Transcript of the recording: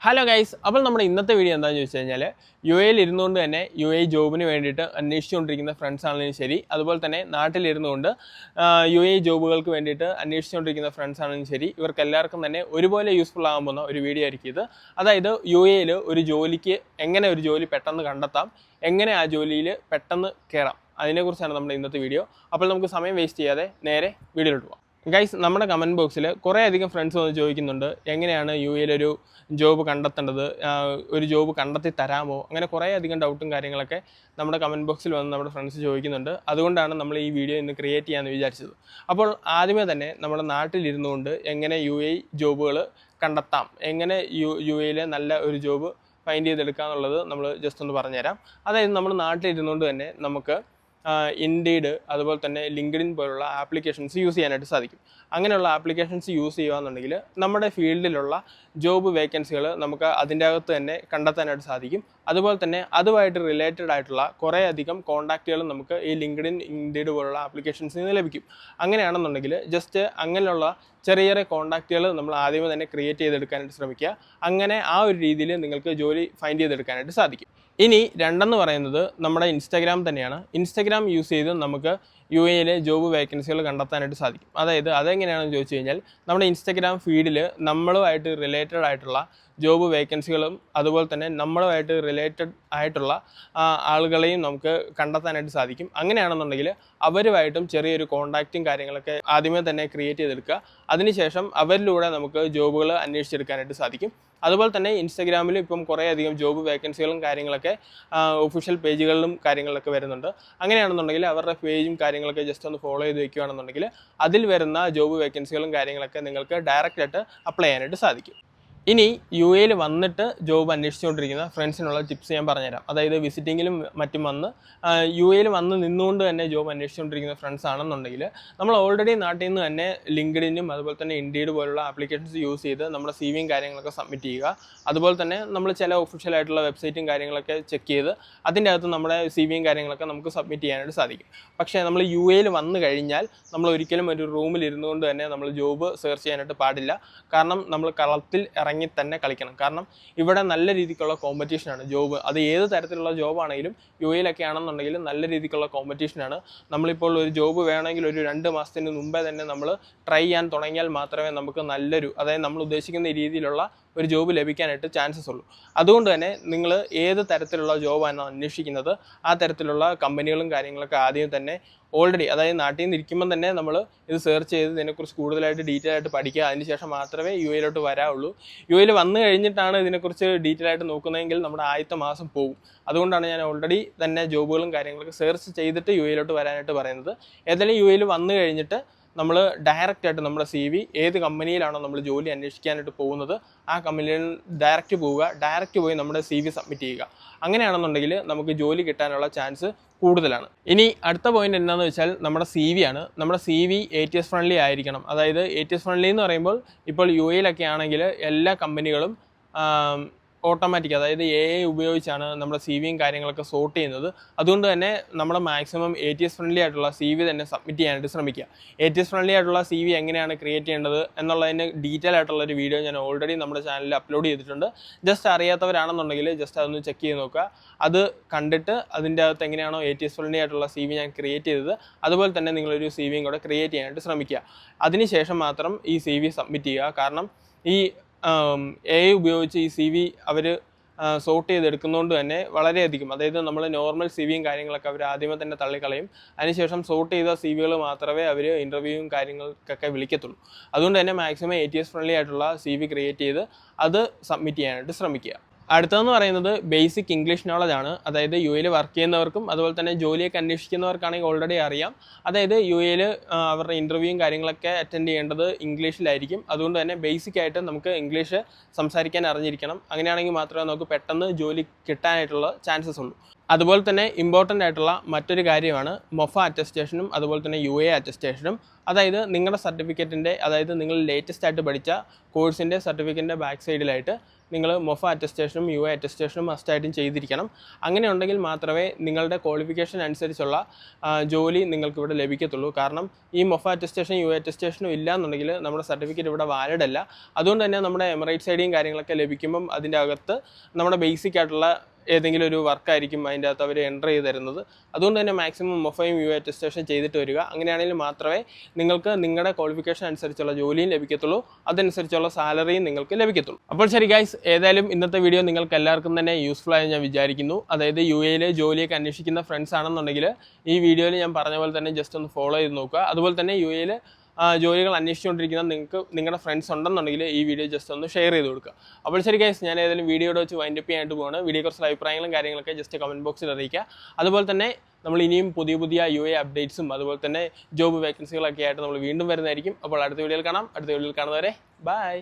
Hello guys, അപ്പോൾ നമ്മുടെ ഇന്നത്തെ വീഡിയോ എന്താണെന്ന് ചോദിച്ചു കഴിഞ്ഞാൽ ഇരുന്നുകൊണ്ട് തന്നെ ജോബിന് വേണ്ടിയിട്ട് അന്വേഷിച്ചുകൊണ്ടിരിക്കുന്ന ഫ്രണ്ട്സ് ആണെങ്കിലും ശരി, അതുപോലെ തന്നെ നാട്ടിലിരുന്നുകൊണ്ട് ജോബുകൾക്ക് വേണ്ടിയിട്ട് അന്വേഷിച്ചുകൊണ്ടിരിക്കുന്ന ഫ്രണ്ട്സ് ആണെങ്കിലും ശരി, ഇവർക്ക് എല്ലാവർക്കും തന്നെ ഒരുപോലെ യൂസ്ഫുൾ ആകാൻ പോകുന്ന ഒരു വീഡിയോ ആയിരിക്കും ഇത്. അതായത് ഒരു ജോലിക്ക് എങ്ങനെ ഒരു ജോലി പെട്ടെന്ന് കണ്ടെത്താം, എങ്ങനെ ആ ജോലിയിൽ പെട്ടെന്ന് കയറാം, അതിനെക്കുറിച്ചാണ് നമ്മുടെ ഇന്നത്തെ വീഡിയോ. അപ്പോൾ നമുക്ക് സമയം വേസ്റ്റ് ചെയ്യാതെ നേരെ വീഡിയോയിലോട്ട് പോകാം. ഗൈസ്, നമ്മുടെ കമൻറ്റ് ബോക്സിൽ കുറേ അധികം ഫ്രണ്ട്സ് വന്ന് ചോദിക്കുന്നുണ്ട്, എങ്ങനെയാണ് ഒരു ജോബ് കണ്ടെത്തേണ്ടത്, ഒരു ജോബ് കണ്ടെത്തി തരാമോ, അങ്ങനെ കുറേ അധികം ഡൗട്ടും കാര്യങ്ങളൊക്കെ നമ്മുടെ കമൻറ്റ് ബോക്സിൽ വന്ന് നമ്മുടെ ഫ്രണ്ട്സ് ചോദിക്കുന്നുണ്ട്. അതുകൊണ്ടാണ് നമ്മൾ ഈ വീഡിയോ ഇന്ന് ക്രിയേറ്റ് ചെയ്യാമെന്ന് വിചാരിച്ചത്. അപ്പോൾ ആദ്യമേ തന്നെ നമ്മുടെ നാട്ടിലിരുന്നുകൊണ്ട് എങ്ങനെ ജോബുകൾ കണ്ടെത്താം, എങ്ങനെ യിലെ നല്ല ഒരു ജോബ് ഫൈൻഡ് ചെയ്തെടുക്കുക എന്നുള്ളത് നമ്മൾ ജസ്റ്റ് ഒന്ന് പറഞ്ഞുതരാം. അതായത് നമ്മുടെ നാട്ടിലിരുന്നുകൊണ്ട് തന്നെ നമുക്ക് ഇൻഡീഡ് അതുപോലെ തന്നെ ലിങ്ക്ഡിൻ പോലുള്ള ആപ്ലിക്കേഷൻസ് യൂസ് ചെയ്യാനായിട്ട് സാധിക്കും. അങ്ങനെയുള്ള ആപ്ലിക്കേഷൻസ് യൂസ് ചെയ്യുകയെന്നുണ്ടെങ്കിൽ നമ്മുടെ ഫീൽഡിലുള്ള ജോബ് വേക്കൻസികൾ നമുക്ക് അതിൻ്റെ അകത്ത് തന്നെ കണ്ടെത്താനായിട്ട് സാധിക്കും. അതുപോലെ തന്നെ അതുമായിട്ട് റിലേറ്റഡ് ആയിട്ടുള്ള കുറേ അധികം കോൺടാക്റ്റുകൾ നമുക്ക് ഈ ലിങ്ക്ഡിൻ, ഇൻഡീഡ് പോലുള്ള ആപ്ലിക്കേഷൻസിൽ നിന്ന് ലഭിക്കും. അങ്ങനെയാണെന്നുണ്ടെങ്കിൽ ജസ്റ്റ് അങ്ങനെയുള്ള ചെറിയ ചെറിയ കോൺടാക്റ്റുകൾ നമ്മൾ ആദ്യമേ തന്നെ ക്രിയേറ്റ് ചെയ്തെടുക്കാനായിട്ട് ശ്രമിക്കുക. അങ്ങനെ ആ ഒരു രീതിയിൽ നിങ്ങൾക്ക് ജോലി ഫൈൻഡ് ചെയ്തെടുക്കാനായിട്ട് സാധിക്കും. ഇനി രണ്ടെന്ന് പറയുന്നത് നമ്മുടെ ഇൻസ്റ്റാഗ്രാം തന്നെയാണ്. ഇൻസ്റ്റാഗ്രാം യൂസ് ചെയ്ത് നമുക്ക് യിലെ ജോബ് വേക്കൻസികൾ കണ്ടെത്താനായിട്ട് സാധിക്കും. അതായത് അതെങ്ങനെയാണെന്ന് ചോദിച്ചു കഴിഞ്ഞാൽ, നമ്മുടെ ഇൻസ്റ്റാഗ്രാം ഫീഡിൽ നമ്മളുമായിട്ട് റിലേറ്റഡ് ആയിട്ടുള്ള ജോബ് വേക്കൻസികളും അതുപോലെ തന്നെ നമ്മളുമായിട്ട് റിലേറ്റഡ് ആയിട്ടുള്ള ആളുകളെയും നമുക്ക് കണ്ടെത്താനായിട്ട് സാധിക്കും. അങ്ങനെയാണെന്നുണ്ടെങ്കിൽ അവരുമായിട്ടും ചെറിയൊരു കോൺടാക്റ്റും കാര്യങ്ങളൊക്കെ ആദ്യമേ തന്നെ ക്രിയേറ്റ് ചെയ്തെടുക്കുക. അതിനുശേഷം അവരിലൂടെ നമുക്ക് ജോബുകൾ അന്വേഷിച്ചെടുക്കാനായിട്ട് സാധിക്കും. അതുപോലെ തന്നെ ഇൻസ്റ്റാഗ്രാമിൽ ഇപ്പം കുറേ അധികം ജോബ് വേക്കൻസികളും കാര്യങ്ങളൊക്കെ ഒഫീഷ്യൽ പേജുകളിലും കാര്യങ്ങളിലൊക്കെ വരുന്നുണ്ട്. അങ്ങനെയാണെന്നുണ്ടെങ്കിൽ അവരുടെ പേജും കാര്യങ്ങളൊക്കെ ജസ്റ്റ് ഒന്ന് ഫോളോ ചെയ്ത് വയ്ക്കുകയാണെന്നുണ്ടെങ്കിൽ അതിൽ വരുന്ന ജോബ് വേക്കൻസികളും കാര്യങ്ങളൊക്കെ നിങ്ങൾക്ക് ഡയറക്റ്റായിട്ട് അപ്ലൈ ചെയ്യാനായിട്ട് സാധിക്കും. ഇനി യിൽ വന്നിട്ട് ജോബ് അന്വേഷിച്ചുകൊണ്ടിരിക്കുന്ന ഫ്രണ്ട്സിനുള്ള ടിപ്സ് ഞാൻ പറഞ്ഞുതരാം. അതായത് വിസിറ്റിങ്ങിലും മറ്റും വന്ന് യിൽ വന്ന് നിന്നുകൊണ്ട് തന്നെ ജോബ് അന്വേഷിച്ചുകൊണ്ടിരിക്കുന്ന ഫ്രണ്ട്സ് ആണെന്നുണ്ടെങ്കിൽ നമ്മൾ ഓൾറെഡി നാട്ടിൽ നിന്ന് തന്നെ ലിങ്ക്ഡിനും അതുപോലെ തന്നെ ഇൻഡീഡ് പോലുള്ള ആപ്ലിക്കേഷൻസ് യൂസ് ചെയ്ത് നമ്മുടെ സിവിയും കാര്യങ്ങളൊക്കെ സബ്മിറ്റ് ചെയ്യുക. അതുപോലെ തന്നെ നമ്മൾ ചില ഒഫീഷ്യൽ ആയിട്ടുള്ള വെബ്സൈറ്റും കാര്യങ്ങളൊക്കെ ചെക്ക് ചെയ്ത് അതിൻ്റെ അകത്ത് നമ്മുടെ സിവിയും കാര്യങ്ങളൊക്കെ നമുക്ക് സബ്മിറ്റ് ചെയ്യാനായിട്ട് സാധിക്കും. പക്ഷേ നമ്മൾ യിൽ വന്നു കഴിഞ്ഞാൽ നമ്മൾ ഒരിക്കലും ഒരു റൂമിൽ ഇരുന്നുകൊണ്ട് തന്നെ നമ്മൾ ജോബ് സെർച്ച് ചെയ്യാനായിട്ട് പാടില്ല. കാരണം നമ്മൾ കളത്തിൽ ഇറങ്ങി തന്നെ കളിക്കണം. കാരണം ഇവിടെ നല്ല രീതിക്കുള്ള കോമ്പറ്റീഷനാണ് ജോബ്. അത് ഏത് തരത്തിലുള്ള ജോബാണെങ്കിലും യിലൊക്കെ ആണെന്നുണ്ടെങ്കിൽ നല്ല രീതിക്കുള്ള കോമ്പറ്റീഷനാണ്. നമ്മളിപ്പോൾ ഒരു ജോബ് വേണമെങ്കിൽ ഒരു 2 മാസത്തിന് മുമ്പേ തന്നെ നമ്മൾ ട്രൈ ചെയ്യാൻ തുടങ്ങിയാൽ മാത്രമേ നമുക്ക് അതായത് നമ്മൾ ഉദ്ദേശിക്കുന്ന രീതിയിലുള്ള ഒരു ജോബ് ലഭിക്കാനായിട്ട് ചാൻസസ് ഉള്ളൂ. അതുകൊണ്ട് തന്നെ നിങ്ങൾ ഏത് തരത്തിലുള്ള ജോബാണ് അന്വേഷിക്കുന്നത് ആ തരത്തിലുള്ള കമ്പനികളും കാര്യങ്ങളൊക്കെ ആദ്യം തന്നെ ഓൾറെഡി, അതായത് നാട്ടിൽ നിന്ന് ഇരിക്കുമ്പം തന്നെ നമ്മൾ ഇത് സെർച്ച് ചെയ്ത് ഇതിനെക്കുറിച്ച് കൂടുതലായിട്ട് ഡീറ്റെയിൽ ആയിട്ട് പഠിക്കുക. അതിനുശേഷം മാത്രമേ യിലോട്ട് വരാവുള്ളൂ. യിൽ വന്നു കഴിഞ്ഞിട്ടാണ് ഇതിനെക്കുറിച്ച് ഡീറ്റെയിൽ ആയിട്ട് നോക്കുന്നതെങ്കിൽ നമ്മുടെ ആദ്യത്തെ മാസം പോകും. അതുകൊണ്ടാണ് ഞാൻ ഓൾറെഡി തന്നെ ജോബുകളും കാര്യങ്ങളൊക്കെ സെർച്ച് ചെയ്തിട്ട് യിലോട്ട് വരാനായിട്ട് പറയുന്നത്. ഏതായാലും യിൽ വന്നു കഴിഞ്ഞിട്ട് നമ്മൾ ഡയറക്റ്റായിട്ട് നമ്മുടെ CV ഏത് കമ്പനിയിലാണോ നമ്മൾ ജോലി അന്വേഷിക്കാനായിട്ട് പോകുന്നത് ആ കമ്പനിയിൽ ഡയറക്റ്റ് പോവുക. ഡയറക്റ്റ് പോയി നമ്മുടെ CV സബ്മിറ്റ് ചെയ്യുക. അങ്ങനെയാണെന്നുണ്ടെങ്കിൽ നമുക്ക് ജോലി കിട്ടാനുള്ള ചാൻസ് കൂടുതലാണ്. ഇനി അടുത്ത പോയിന്റ് എന്താണെന്ന് വെച്ചാൽ നമ്മുടെ CV ആണ്. നമ്മുടെ CV ATS ഫ്രണ്ട്ലി ആയിരിക്കണം. അതായത് ATS ഫ്രണ്ട്ലി എന്ന് പറയുമ്പോൾ ഇപ്പോൾ യിലൊക്കെ ആണെങ്കിൽ എല്ലാ കമ്പനികളും ഓട്ടോമാറ്റിക്, അതായത് AI ഉപയോഗിച്ചാണ് നമ്മുടെ CVയും കാര്യങ്ങളൊക്കെ സോർട്ട് ചെയ്യുന്നത്. അതുകൊണ്ട് തന്നെ നമ്മുടെ മാക്സിമം ATS ഫ്രണ്ട്ലി ആയിട്ടുള്ള CV തന്നെ സബ്മിറ്റ് ചെയ്യാനായിട്ട് ശ്രമിക്കുക. ATS ഫ്രണ്ട്ലി ആയിട്ടുള്ള CV എങ്ങനെയാണ് ക്രിയേറ്റ് ചെയ്യേണ്ടത് എന്നുള്ളതിന് ഡീറ്റെയിൽ ആയിട്ടുള്ളൊരു വീഡിയോ ഞാൻ ഓൾറെഡി നമ്മുടെ ചാനലിൽ അപ്ലോഡ് ചെയ്തിട്ടുണ്ട്. ജസ്റ്റ് അറിയാത്തവരാണെന്നുണ്ടെങ്കിൽ ജസ്റ്റ് അതൊന്ന് ചെക്ക് ചെയ്ത് നോക്കുക. അത് കണ്ടിട്ട് അതിൻ്റെ അകത്ത് എങ്ങനെയാണോ ATS ഫ്രണ്ട്ലി ആയിട്ടുള്ള CV ഞാൻ ക്രിയേറ്റ് ചെയ്തത് അതുപോലെ തന്നെ നിങ്ങളൊരു CVയും കൂടെ ക്രിയേറ്റ് ചെയ്യാനായിട്ട് ശ്രമിക്കുക. അതിനുശേഷം മാത്രം ഈ CV സബ്മിറ്റ് ചെയ്യുക. കാരണം ഈ AI ഉപയോഗിച്ച് ഈ CV അവർ സോർട്ട് ചെയ്തെടുക്കുന്നതുകൊണ്ട് തന്നെ വളരെയധികം, അതായത് നമ്മൾ നോർമൽ CVയും കാര്യങ്ങളൊക്കെ അവർ ആദ്യമേ തന്നെ തള്ളിക്കളയും. അതിനുശേഷം സോർട്ട് ചെയ്ത CVകൾ മാത്രമേ അവർ ഇൻ്റർവ്യൂവും കാര്യങ്ങൾക്കൊക്കെ വിളിക്കത്തുള്ളൂ. അതുകൊണ്ട് തന്നെ മാക്സിമം ATS ഫ്രണ്ട്ലി ആയിട്ടുള്ള CV ക്രിയേറ്റ് ചെയ്ത് അത് സബ്മിറ്റ് ചെയ്യാനായിട്ട് ശ്രമിക്കുക. അടുത്തതെന്ന് പറയുന്നത് ബേസിക് ഇംഗ്ലീഷ് നോളജ് ആണ്. അതായത് യിൽ വർക്ക് ചെയ്യുന്നവർക്കും അതുപോലെ തന്നെ ജോലിയൊക്കെ അന്വേഷിക്കുന്നവർക്കാണെങ്കിൽ ഓൾറെഡി അറിയാം. അതായത് യിൽ അവരുടെ ഇൻ്റർവ്യൂവും കാര്യങ്ങളൊക്കെ അറ്റൻഡ് ചെയ്യേണ്ടത് ഇംഗ്ലീഷിലായിരിക്കും. അതുകൊണ്ട് തന്നെ ബേസിക് ആയിട്ട് നമുക്ക് ഇംഗ്ലീഷ് സംസാരിക്കാൻ അറിഞ്ഞിരിക്കണം. അങ്ങനെയാണെങ്കിൽ മാത്രമേ നമുക്ക് പെട്ടെന്ന് ജോലി കിട്ടാനായിട്ടുള്ള ചാൻസസ് ഉള്ളൂ. അതുപോലെ തന്നെ ഇമ്പോർട്ടൻ്റ് ആയിട്ടുള്ള മറ്റൊരു കാര്യമാണ് മൊഫ അറ്റസ്റ്റേഷനും അതുപോലെ തന്നെ UA അറ്റസ്റ്റേഷനും. അതായത് നിങ്ങളുടെ സർട്ടിഫിക്കറ്റിൻ്റെ, അതായത് നിങ്ങൾ ലേറ്റസ്റ്റ് ആയിട്ട് പഠിച്ച കോഴ്സിൻ്റെ സർട്ടിഫിക്കറ്റിൻ്റെ ബാക്ക് സൈഡിലായിട്ട് നിങ്ങൾ മൊഫ അറ്റസ്റ്റേഷനും UA അറ്റസ്റ്റേഷനും മസ്റ്റായിട്ടും ചെയ്തിരിക്കണം. അങ്ങനെ ഉണ്ടെങ്കിൽ മാത്രമേ നിങ്ങളുടെ ക്വാളിഫിക്കേഷൻ അനുസരിച്ചുള്ള ജോലി നിങ്ങൾക്ക് ഇവിടെ ലഭിക്കത്തുള്ളൂ. കാരണം ഈ മൊഫ അറ്റസ്റ്റേഷൻ UA അറ്റസ്റ്റേഷനും ഇല്ല എന്നുണ്ടെങ്കിൽ നമ്മുടെ സർട്ടിഫിക്കറ്റ് ഇവിടെ വാലിഡ് അല്ല. അതുകൊണ്ട് തന്നെ നമ്മുടെ എമിറേറ്റ്സ് ഐഡിയും കാര്യങ്ങളൊക്കെ ലഭിക്കുമ്പം അതിൻ്റെ അകത്ത് നമ്മുടെ ബേസിക് ആയിട്ടുള്ള ഏതെങ്കിലും ഒരു വർക്കായിരിക്കും അതിൻ്റെ അകത്ത് അവർ എൻ്റർ ചെയ്ത് തരുന്നത്. അതുകൊണ്ട് തന്നെ മാക്സിമം മൊഫയും UA അറ്റസ്റ്റേഷൻ ചെയ്തിട്ട് വരിക. അങ്ങനെയാണെങ്കിൽ മാത്രമേ നിങ്ങൾക്ക് നിങ്ങളുടെ ക്വാളിഫിക്കേഷൻ അനുസരിച്ചുള്ള ജോലിയും ലഭിക്കത്തുള്ളൂ, അതനുസരിച്ചുള്ള സാലറിയും നിങ്ങൾക്ക് ലഭിക്കത്തുള്ളൂ. അപ്പോൾ ശരി ഗൈസ്, ഏതായാലും ഇന്നത്തെ വീഡിയോ നിങ്ങൾക്ക് എല്ലാവർക്കും തന്നെ യൂസ്ഫുൾ ആയി ഞാൻ വിചാരിക്കുന്നു. അതായത് UAയിൽ ജോലിയൊക്കെ അന്വേഷിക്കുന്ന ഫ്രണ്ട്സ് ആണെന്നുണ്ടെങ്കിൽ ഈ വീഡിയോയിൽ ഞാൻ പറഞ്ഞ പോലെ തന്നെ ജസ്റ്റ് ഒന്ന് ഫോളോ ചെയ്ത് നോക്കുക. അതുപോലെ തന്നെ UAയിൽ ജോലികൾ അന്വേഷിച്ചുകൊണ്ടിരിക്കുന്ന നിങ്ങൾക്ക് നിങ്ങളുടെ ഫ്രണ്ട്സ് ഉണ്ടെന്നുണ്ടെങ്കിൽ ഈ വീഡിയോ ജസ്റ്റ് ഒന്ന് ഷെയർ ചെയ്ത് കൊടുക്കുക. അപ്പോൾ ശരി ഗൈസ്, ഞാൻ ഏതായാലും വീഡിയോയുടെ വെച്ച് വൈൻഡപ്പ് ചെയ്യാനായിട്ട് പോവാണ്. വീഡിയോയെക്കുറിച്ചുള്ള അഭിപ്രായങ്ങളും കാര്യങ്ങളൊക്കെ ജസ്റ്റ് കമൻറ്റ് ബോക്സിൽ അറിയിക്കുക. അതുപോലെ തന്നെ നമ്മൾ ഇനിയും പുതിയ UA അപ്ഡേറ്റ്സും അതുപോലെ തന്നെ ജോബ് വേക്കൻസികളൊക്കെ ആയിട്ട് നമ്മൾ വീണ്ടും വരുന്നതായിരിക്കും. അപ്പോൾ അടുത്ത വീഡിയോയിൽ കാണാം. അടുത്ത വീഡിയോയിൽ കാണുന്നവരെ ബൈ.